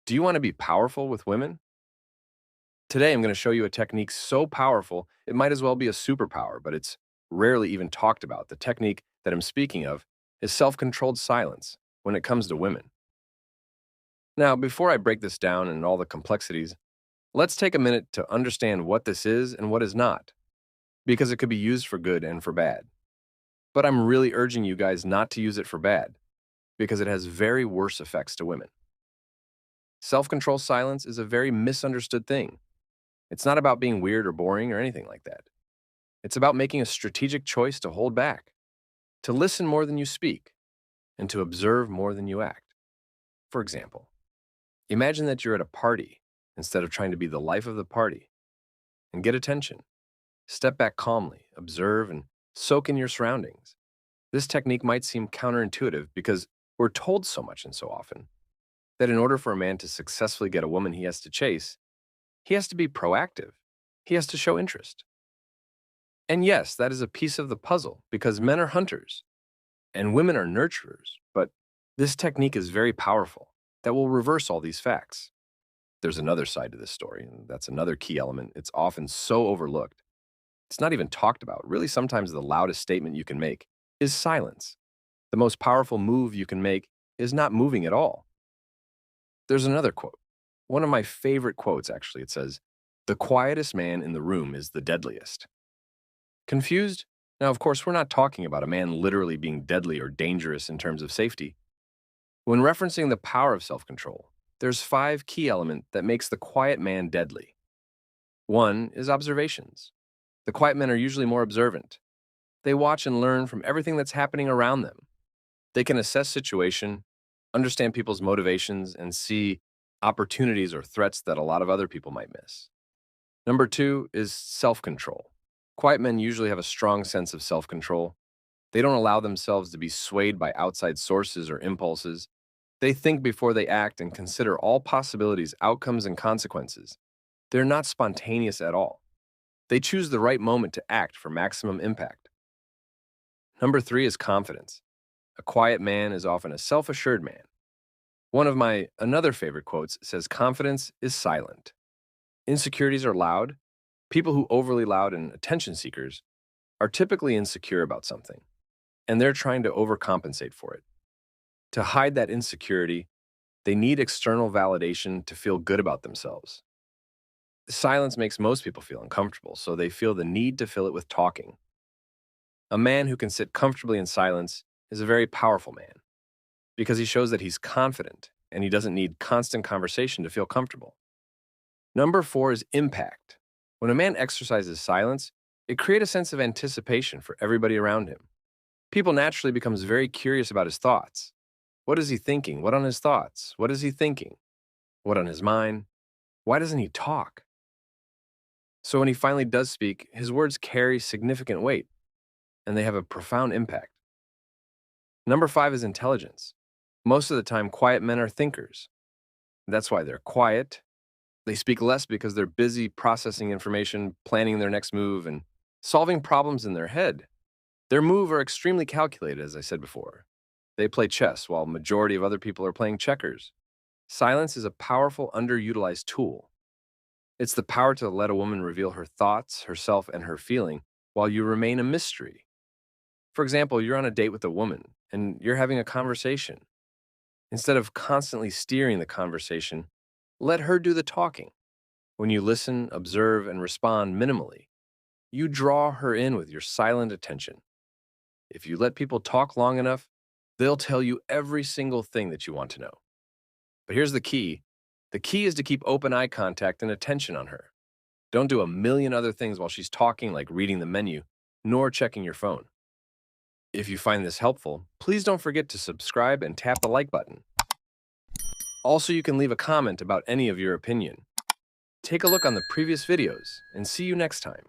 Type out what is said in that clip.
Do you want to be powerful with women? Today, I'm going to show you a technique so powerful, it might as well be a superpower, but it's rarely even talked about. The technique that I'm speaking of is self controlled silence when it comes to women. Now, before I break this down and all the complexities, let's take a minute to understand what this is and what is not, because it could be used for good and for bad. But I'm really urging you guys not to use it for bad, because it has very worse effects to women. Self control silence is a very misunderstood thing. It's not about being weird or boring or anything like that. It's about making a strategic choice to hold back, to listen more than you speak, and to observe more than you act. For example, imagine that you're at a party instead of trying to be the life of the party and get attention. Step back calmly, observe, and soak in your surroundings. This technique might seem counterintuitive because we're told so much and so often that in order for a man to successfully get a woman he has to chase, he has to be proactive. He has to show interest. And yes, that is a piece of the puzzle because men are hunters and women are nurturers. But this technique is very powerful that will reverse all these facts. There's another side to this story, and that's another key element. It's often so overlooked. It's not even talked about. Really, sometimes the loudest statement you can make is silence. The most powerful move you can make is not moving at all. There's another quote. One of my favorite quotes, actually. It says, "The quietest man in the room is the deadliest." Confused? Now, of course, we're not talking about a man literally being deadly or dangerous in terms of safety. When referencing the power of self-control, there's five key elements that makes the quiet man deadly. One is observations. The quiet men are usually more observant. They watch and learn from everything that's happening around them. They can assess situation, understand people's motivations, and see opportunities or threats that a lot of other people might miss. Number two is self-control. Quiet men usually have a strong sense of self-control. They don't allow themselves to be swayed by outside sources or impulses. They think before they act and consider all possibilities, outcomes, and consequences. They're not spontaneous at all. They choose the right moment to act for maximum impact. Number three is confidence. A quiet man is often a self-assured man. One of my another favorite quotes says, "Confidence is silent." Insecurities are loud. People who overly loud and attention seekers are typically insecure about something, and they're trying to overcompensate for it. To hide that insecurity, they need external validation to feel good about themselves. Silence makes most people feel uncomfortable, so they feel the need to fill it with talking. A man who can sit comfortably in silence is a very powerful man because he shows that he's confident and he doesn't need constant conversation to feel comfortable. Number four is impact. When a man exercises silence, it creates a sense of anticipation for everybody around him. People naturally becomes very curious about his thoughts. What is he thinking? What on his thoughts? What is he thinking? What on his mind? Why doesn't he talk? So when he finally does speak, his words carry significant weight and they have a profound impact. Number five is intelligence. Most of the time, quiet men are thinkers. That's why they're quiet. They speak less because they're busy processing information, planning their next move, and solving problems in their head. Their moves are extremely calculated, as I said before. They play chess while majority of other people are playing checkers. Silence is a powerful, underutilized tool. It's the power to let a woman reveal her thoughts, herself, and her feeling while you remain a mystery. For example, you're on a date with a woman and you're having a conversation. Instead of constantly steering the conversation, let her do the talking. When you listen, observe, and respond minimally, you draw her in with your silent attention. If you let people talk long enough, they'll tell you every single thing that you want to know. But here's the key. The key is to keep open eye contact and attention on her. Don't do a million other things while she's talking, like reading the menu, nor checking your phone. If you find this helpful, please don't forget to subscribe and tap the like button. Also, you can leave a comment about any of your opinion. Take a look on the previous videos and see you next time.